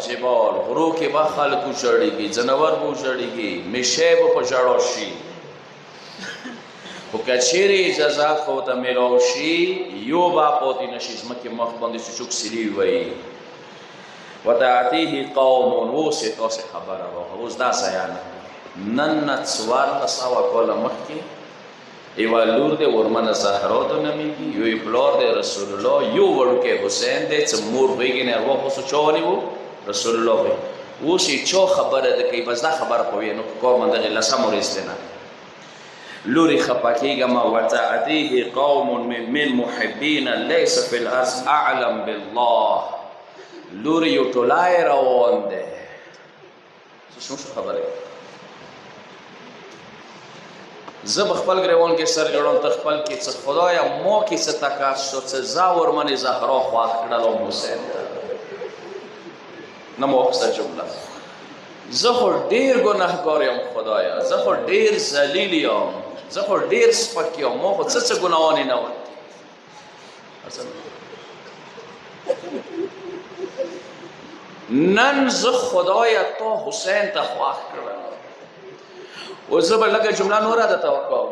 الجبال غرو کې به خلک وژړېږي ځناور به وژړېږي میشۍ به په ژړا شي خو که چیرې اجازه خو ته میلاو شي یو به پاتې نشي ځمکې مخ باندې چې څوک سري ووایي وتعتیه قوم اوس یې تاسې خبره راغله اوس دا ځایه نن نه 1400 کاله مخکې یوه لور دی ورمنه زهرا ده نومیږي یو یې پلار دی رسول الله یو وړوکی حسین دی څه مور غېږې نه ارواح اوس چا ونیو رسول الله وی اوس یې چا خبره ده کوي بس دا خبره په وی نو کار من دغې لسم ورځ دی نه لوري خفه کېږم وتعتیه قوم من محبین لیس فی الارض اعلم بالله لوري یو ټولای روان دی څه شو خبره زه به خپل ګریوان کې سر جوړوم ته خپل کې څه خدایه ما کې څه تکاس شو څه زه ورمنې زهرا خواښ کړلم حسین ته نه مو اخسته جمله زه خو ډېر ګناهګار یم خدایه زه خو ډېر ذلیل یم زه خو ډېر سپک یم ما خو څه ګناهانې نه وم نن زه خدایه تا حسین ته خواښ کړم اوس زه به لږه جمله نوره درته وکړم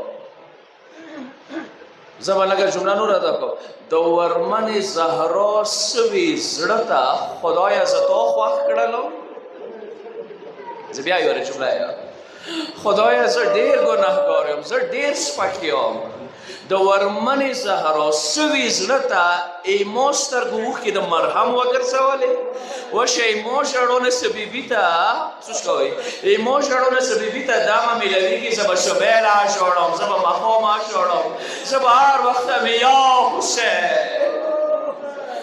د ورمنې زهرا سوي زړه ته خدایه زه تا خواښ کړلم زه بیا یوه جمله یم خدایه زه ډېر ګناهګار یم زه ډېر سپک یم د ورمنې زهرا سوي زړه ته ایمو سترګو اوښکې د مرهم وګرځولې وشه ایمو ژړونه څه بیبي ته څه کوئ ایمو ژړونه څه بیبي ته دا مه میلوېږي زه به شبیله ژړم زه به ماښامه ژړم زه به هر وخته مې یا حسین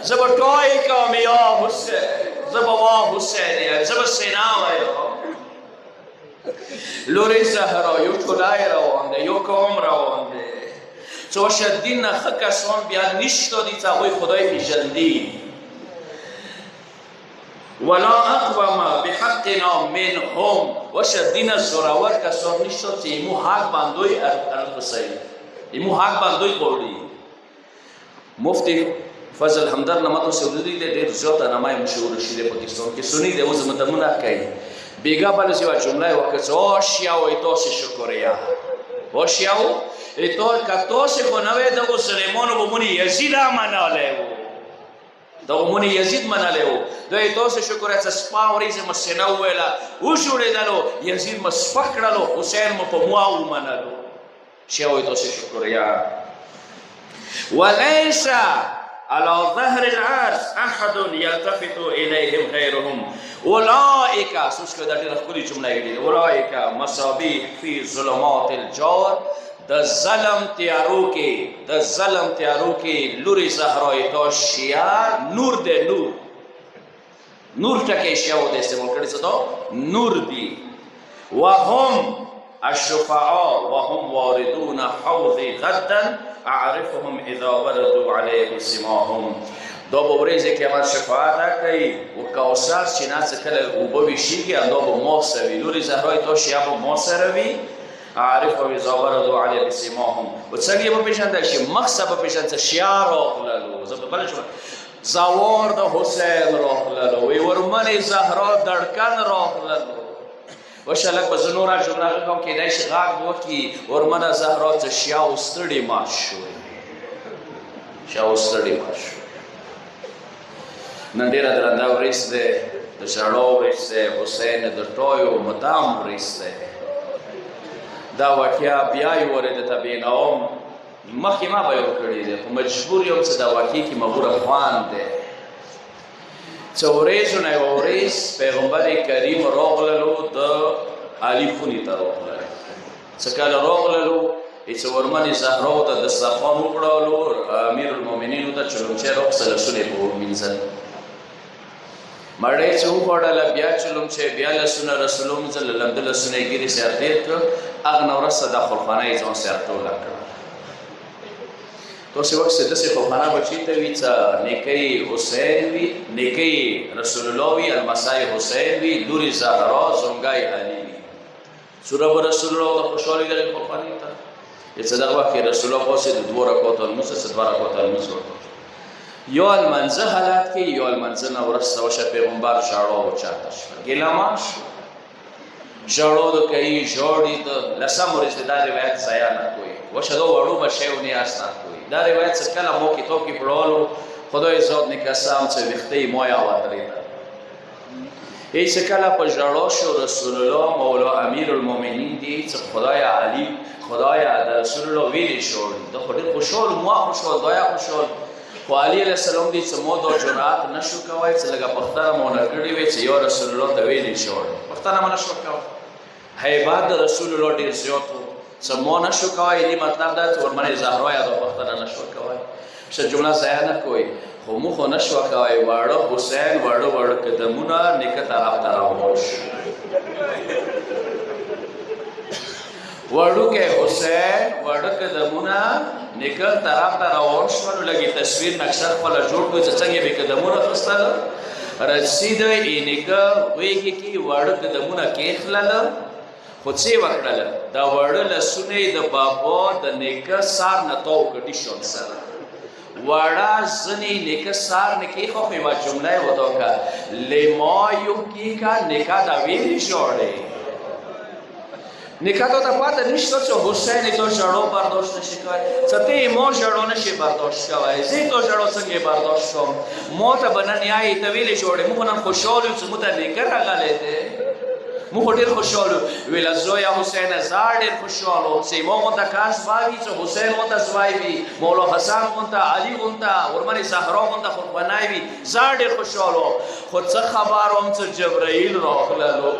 زه به ټوی کوم یا حسین زه به وا حسین یم زه به سینا وایم لورې زهرا یو ټولای روان دی یو قوم روان دی څو شدین نه ښه کسان بیا نشته دي چې هغوی خدای پېژندي ولا اقوم بحقنا منهم وشدین زورور کسان نشته چې ایمو حق باندوی ارخصوي ایمو حق باندوی غواړي مفتی فضل همدرد نمتو سعودی دی ډېر زیاته نامه یې مشهوره شي د پاکستان کې سني دی اوس مدمونه کوي بیگا بلش یوه جمله وکړه چې آشیاو ای تاسې شکریا آشیاو ای که تاسې خو نه وی دغو سلیمانو به مونې یزید منالی و دغو مونې یزید منالی و دا ای تاسې شکریا چې سپا ورځې مو سینه وویله وجوړېدلو یزید مو سپک کړلو حسین مو په موا ومنلو شیاو ای تاسې شکریا ولیس على ظهر العرض احد يلتفت اليهم غيرهم اولئك سوچ دا ډېره ښکلې جمله یې ویلې اولئک مصابیح فی ظلمات الجور د ظلم تیارو کې لورې زهرا یې تا شیعه نور دی نور ټکی شیعه ورته استعمال کړی څه دا نور دی وهم الشفعاء وهم واردون حوضي غدا اعرفهم اذا وردوا عليه سماهم دا به ورځې قیامت شفاعت کوي و کوثر چې نه څه کله اوبه ویشېږي دا به ما سوي لورې زهرا یې تا شیعه به ما سره وي اعرفهم اذا وردوا عليه سماهم و څنګه به پېژندل شي مخ به پېژند چې شیعه راغللو زه به بله زوار د حسین راغللو وی ورمنې زهرا دړکن راغللو وشه لږ به زه نوره جمله کوم کېدای شي غږ وکړي ورمنه زهرا څه شیعو ستړې مات شوې نن ډېره درنده ورځ دی د ژړو ورځ دی حسین د ټویو مدام ورځ دی دا واقعه بیا یې ورې درته بینوم مخکې ما به یې وکړې دی خو مجبور یم چې دا واقعې کې مغوره خوند دی څه ورځو نه یوه ورځ پیغمبر کریم راغللو د علي خونې ته راغلل څه کله راغللو چې ورمنې زهرا ته دسترخوان وکړلو امیر المؤمنینو ته چلمچی راوغوښته لاسونه یې په ومینځل مړۍ چې وخوړله بیا چلمچی بیا لاسونه رسول ومینځل لمده لاسونه یې ګیرې سر تېر کړ هغه نه وروسته دا خلخانه یې ځان سر ټوله کړه تاسې وخت داسې خلخانه به چېرته وي چې نیکۍ حسین وي نیکۍ رسول الله وي المسی حسین وي لورې زهرا زونګی علي وي څومره به رسول الله د خوشحالۍ دغې خلخانې ته چې دغه وخت کې رسول الله پاسې د 2 رکعاته لمونځ څه 2 رکعاته لمونځ وکړ یو المنځه حالات کې یو المنځه نه وروسته وشه پیغمبر ژړا وچاته شوه ګیلمان شو ژړو د کوي ژوړي د لسم ورځ دا روایت ضایع نه کوي وشه دو وړو به شی و نیاز نه کوي دا روایت څه کله موکې توکې پړولو خدای زاد نکسام څه ویښتې مویا ودرېده ای څه کله په ژړو شو رسول الله مولا امیر المؤمنین دي څه خدایا علی خدایا د رسول الله ویلې شو د خو ډېر خوشحال ما خوشحال دایا خوشحال خو علی علیه السلام دي څه مو دا جرأت نشو کوی چې لږه پختنه مونه کړې وي چې یا رسول الله ته ویلې شو پختنه مو نشو کوی هیبت د رسول الله ډېر زیات و څه مو نشو کوی دې مطلب دا چې ورمنې زهرا یا دا پختنه نشو کوی څه جمله ضایع نه کوی خو مو خو نشو کوی واړه حسین واړه واړه قدمونه نیکه طرف ته راوړ شو وړوکی حسین واړه قدمونه نیکه طرف ته راوړ شول لږې تصویر نقشه خپله جوړ کړو چې څنګه به قدمونه اخیستل رسید یې نیکه ویږي کې واړه قدمونه کېښلله خو څه یې وکړله دا واړه لاسونه یې د بابا د نیکه سار نه تاو کړ ډیشون سره واړه زنې نیکه سار نه کېښوخ یوه جمله یې ورته وکړه لیمایو کېږه نیکه دا ویلې ژړې نیکه ته پاته نشته چې حسین یې تو ژړو برداشت نشي کوی څه ته یې ما ژړو نشي برداشت کوی زه یې تو ژړو څنګه برداشت کوم ما ته به نن یایې ته ویلې ژړې موږ نن خوشحال یو چې موږ ته نیکه راغلی دی موږ ډېر خوشحال یو ویله زویه حسینه زه ډېر خوشحال وم چې ما غونته کار زما وي چې حسین غونته زوی وي مولا حسن غونته علي غونته ورمنې زهرا غونته قربانی وي زه ډېر خوشحال وم خو څه خبر وم چې جبرائیل راغللو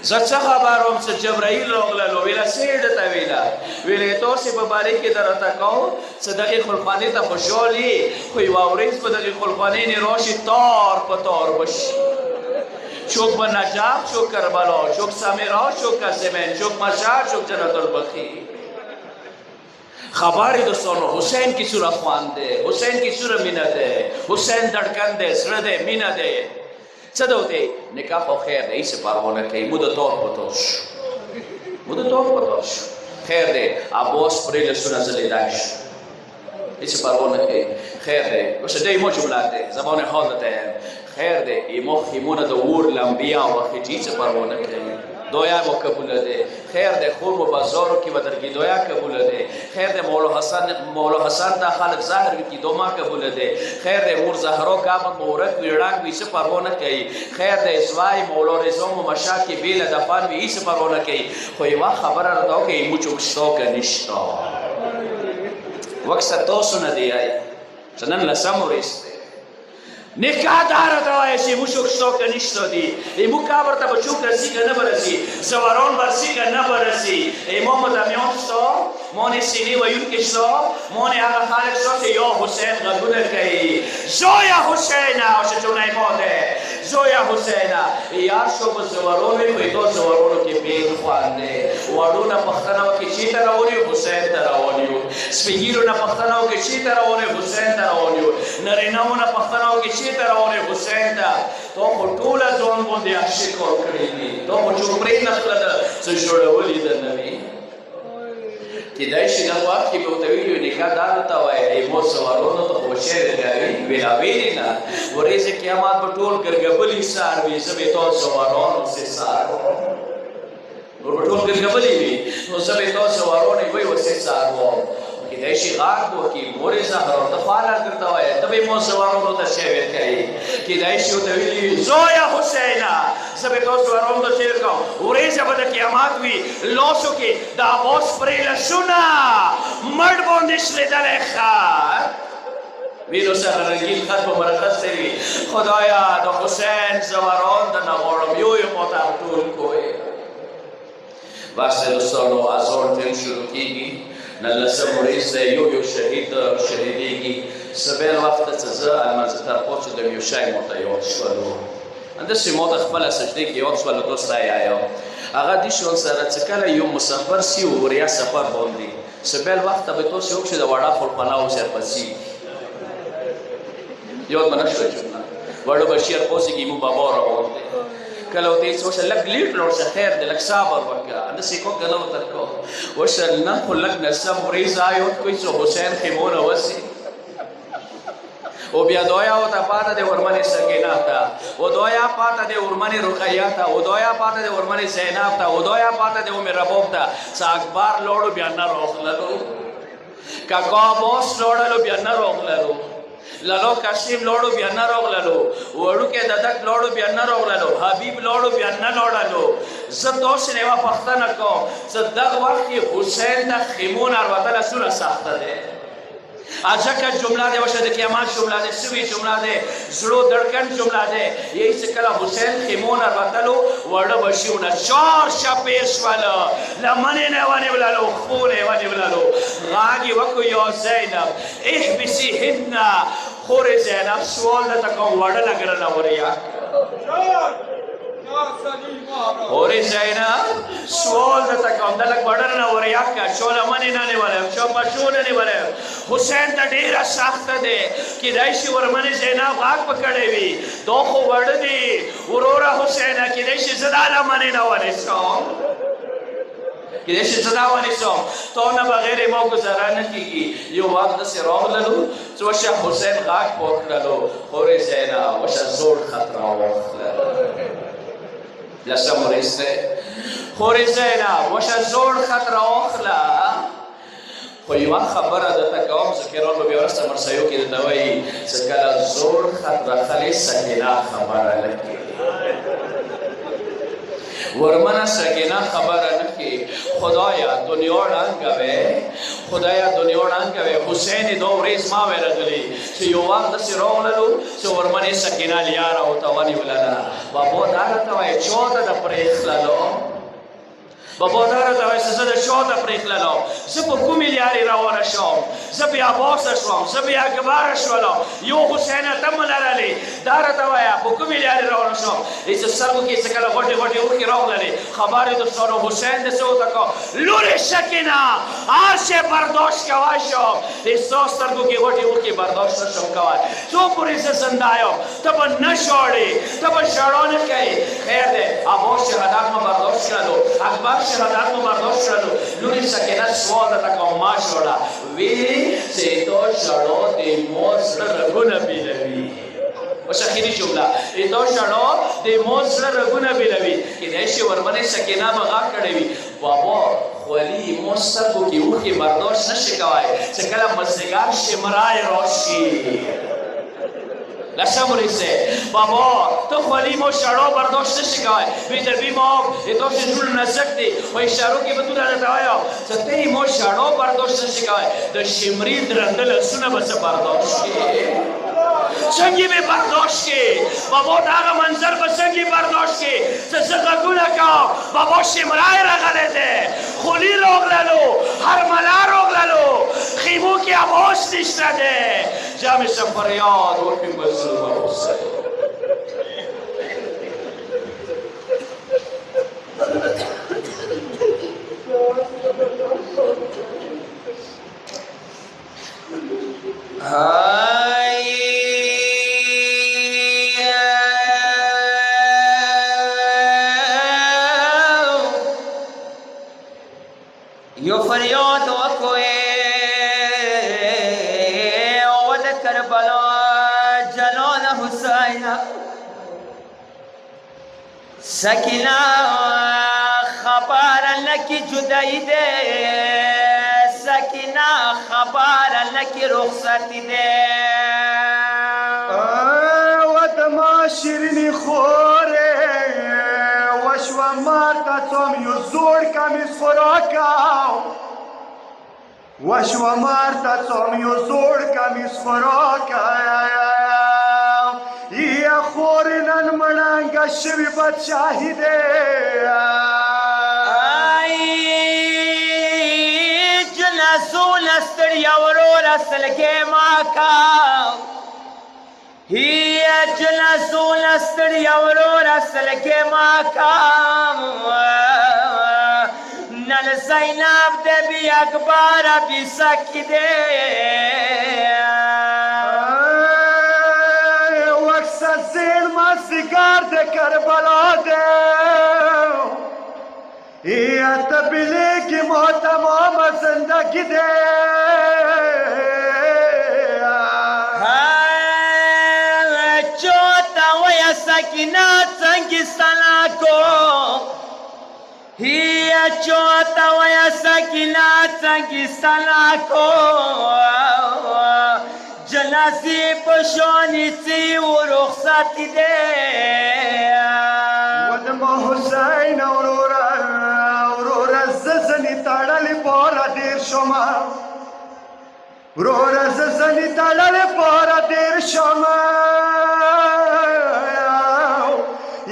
زه څه خبر وم چې جبرائیل راغللو ویله څه یې درته ویله ویلې تاسې په باره کې درته کوم چې دغې خلخانې ته خوشحال یې خو یوه ورځ به دغې خلخانې نه راشي تار په تار بشي چوک به نجف چوک کربلا چوک سمیرا چوک کسمین چوک مشهد چوک جنت البقیع خبری دوستانو حسین کی سوره خوانده حسین کی سوره مینه ده حسین دړکن ده سره ده مینه ده څه ده وته نکاح خو خیر ده هیڅ پروا نه کوي مو د تور پتوش مو د تور پتوش خیر ده ابوس پرې له سونه زلیداش هیڅ پروا نه کوي خیر ده وشه دې مو جمله ده زبان حال ده خیر ده ایمو خیمونه د ور لمبیا وخت چې پروا نه کوي دویا مو قبول ده خیر ده خور مو بازارو کې بدرګي دویا قبول ده خیر ده مولا حسن دا خالق ظاهر کی دوما قبول ده خیر ده مور زهرا کعب مورک ویړان وی څه پروا نه کوي خیر ده اسوای مولا رضا مو مشاکې بیل دفن وی څه پروا نه کوي خو یو خبره راته کوي مو چوک شتو کې نشتا وخت تاسو نه دی آی څنګه لسم ورسته نکاح دار ته وایي چې مو شوک شتو کې نشته دي مو کابر ته به چوک رسی که نه برسی زواران برسی که نه برسی امام دمیان شتا مون سینی ویون که شتا مون هغه خالق شتا که یا حسین غدونه کوي زویا حسینه آشه چونه ماده زویا حسینه یار شو به زواران وی تو زوارانو کې بیگ خوانده وړونه پختنه وکړي چې ته راونی حسین ته راونیو سپیګیرونه پختنه وکړي چې ته راونی حسین ته راونیو نرینهونه پختنه وکړي چې ته راونی حسین ته تو خو ټوله ځوان باندې عاشق ورکړي دي تو خو چوپړې نه خپله ده څه جوړولي ده نه وي کېدای شي دا وخت کې به ورته ویلي وي نکاح دا درته وایي مو سوارونو ته خو شعر کوي ویلا ویلي نه ورځ قیامت به ټول ګرګبلي سار وي زه به تا سوارانو سې سار نور به ټول ګرګبلي وي نو زه به تا سوارانو وی ورسې سار وم کېدای شي غار وکړي مورې زهرا ته خواله درته وایي ته به مو سوارانو ته شعر کوي کېدای شي ورته ویلي وي زویا حسینه زه به تاسو سوارانو ته شعر کوم ورځ به د قیامت وي لاسو کې د عباس پرې لاسونه مړ باندې شلېدلی خط وینو سره رنګین خط په مرخص وي خدایا د حسین زواران درنه غواړم یو یو ما ته ټول کوی بس دوستانو اذان ټیم شروع کېږي نن لسم ورځ دی یو شهید شهیدېږي سبیل وخت ته زه المنځه تر پوهېدم یو شی ماته یاد شولو همداسې ماته خپله سجدې کې یاد شولو دوسته یایم هغه دې شول سره چې کله یو مسافر سي وریا سفر باندې سبیل وخت ته به تاسې وکړئ د وړه خلقناو سرپسي یاد به نه شوه جمله وړه بشیر پوسېږي مو بابا روان دی کله ورته هېڅ وشه لږ لیټ راشه خیر دی لږ صبر وکړه همداسې کو که نه ورته کو وشه نن خو لږ نسم ورځ یاد کوئ چې حسین خیمونه وسي او بیا دویا ورته پاته دی ورمنې سکینه ته، او دویا پاته دی ورمنې رقیه ته، او دویا پاته دی ورمنې زینب ته، او دویا پاته دی ام ربوب ته. څه اکبر لوړو بیا نه راغللو، که کابوس لوړلو بیا نه راغللو، لالو کشیم لوړو بیا نه راغللو، وړوکی ددک لوړو بیا نه راغللو، حبیب لوړو بیا نه لوړلو. زه تاسې نه یوه پوښتنه کوم، چې دغه وخت کې حسین ته خیمون اروتله څومره سخته دی؟ ځکه جمله دی وشه د قیامت جمله دی، سوي جمله دی، زړو دړکن جمله دی. یهی چې کله حسین خیمون اروتلو وړه بچیونه 4 شپې شوله، لمنې نه یې ونیوللو، خون یې ونیوللو. غږ یې وکړو یا زینب احبسیهن. خورې زینب سوال درته کوم، وړه لګرله وریا خورې زینب سوال درته کوم، د لږ وړه نه وریا که چو لمنې نه نیولیم، چو پشو نه نیولیم. حسین ته ډېره سخته دی، کیدای شي ورمنې زینب غږ پکړی وي، دا خو وړه دي وروره حسینه، کیدای شي زه دا لمنې نه ونیسم، کیدای شي زه دا ونیسم، تا نه بغیر ما ګذاره نه کېږي. یو وخت داسې راغللو چې وشه حسین غږ پورته کړلو، خورې زینب وشه زوړ خط راواخله. لسم ورځ دی، خورې زینب وشه زوړ خط راواخله. خو یوه خبره درته کوم، ذکران به بیا وروسته مرسیو کې درته وایي چې کله زوړ خط راخلې سکینه خبره نه کوي، ورمنه سکینه خبره نه کوي. خدایا دنیا ړنګوې، خدایا دنیا ړنګوې. حسین دا ورځ ما وی راغلی چې یو وخت داسې راغللو چې ورمنې سکینه لیاره ورته ونیولله. بابا دا راته وایي چا ته د پرېښللو، بابا دا راته وایي چې زه د چا ته پرېښللم، زه په کومې لارې روانه شوم، زه بیاباسه شوم، زه بیاګباره شولم، یو حسینه ته مو لرلې. دا راته وایه په کومې لارې روانه شوم. چې سترګو کې چې کله غوټې غوټې اوښکې راغللې، خبر یې دوستانو حسین دې څه ورته کړه، لورې سکینه هر شی برداشت کوی شم، د ستا سترګو کې غوټې اوښکې برداشت نه شم کوی، څو پورې زه زنده یم، ته به نه ژاړې، ته به ژړا نه کوې. خیر دی، عباس شهادت مو برداشت کړلو، اکبر شهادت مو برداشت کړلو. لورې سکینه سوال درته کوم، ما ژړه ویلې چې تا ژړا د مور زړه رګونه بېلوي. اوس اخري جمله، تا ژړا د مور زړه رګونه بېلوي. کیدای شي ورمنې سکینه به غږ کړی وي، بابا خولي مور سترګو کې اوښکې برداشت نه شي کوی، چې کله مازدیګر شمرای راشي. لسم ورځ دی، بابا ته خولي مو ژړا برداشت نه شي کوی، بېدبي مو تاسې زړونه نازک دي، په اشارو کې به دومره درته وایم چې ته یې مو ژړا برداشت نه شي کوی، د شمري درنده لاسونه به څه برداشت کړې، څنګه به برداشت کړې. بابا د هغه منظر به څنګه برداشت کړې چې زه غږونه کوم، بابا شمرای راغلی دی، خولي راغللو، هرمله راغللو، خیمو کې عباس نشته دی. جمع شه فریاد وکړي مظلومه اوسئ. یو فریاد وکوئ و د کربلا جلال حسین سکینه خبر لکی جدائی دے، سکینه خبر لکی رخصتی دے. و دما شیرینی خوره وشو مارتا توم یو زور کمیز خوراکاو، وشو مارتا توم یو زور کمیز خوراکاو. یا خورنن منانگا شوی بادشاهی ده، جلسول استریا ورور اسلکے ماکاو، هي جلسول استریا ورور اسلکے ماکاو. نل زینب دے بی اکبر بی سکی دے، زین مازدیگر د کربلا ده، یا تبلیغ کی ما تمام زندگی ده. ویا سکینہ څنګه کو هي چوتا ویا سکینہ څنګه کو جنازی پشانی سی و رخصتی دے ودما حسین اورورا ززنی تړلې پورا دیر شما ورورا ززنی تړلې پورا دیر شما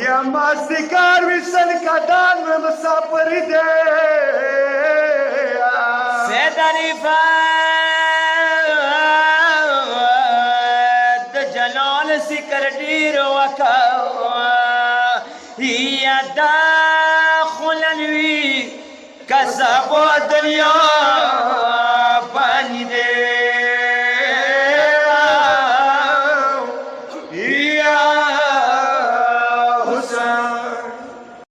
یا مازدیګر وصل کدان مسافر دے سیدانی فاد جلال سکر ډیر وکا یا داخلن وی کسب دنیا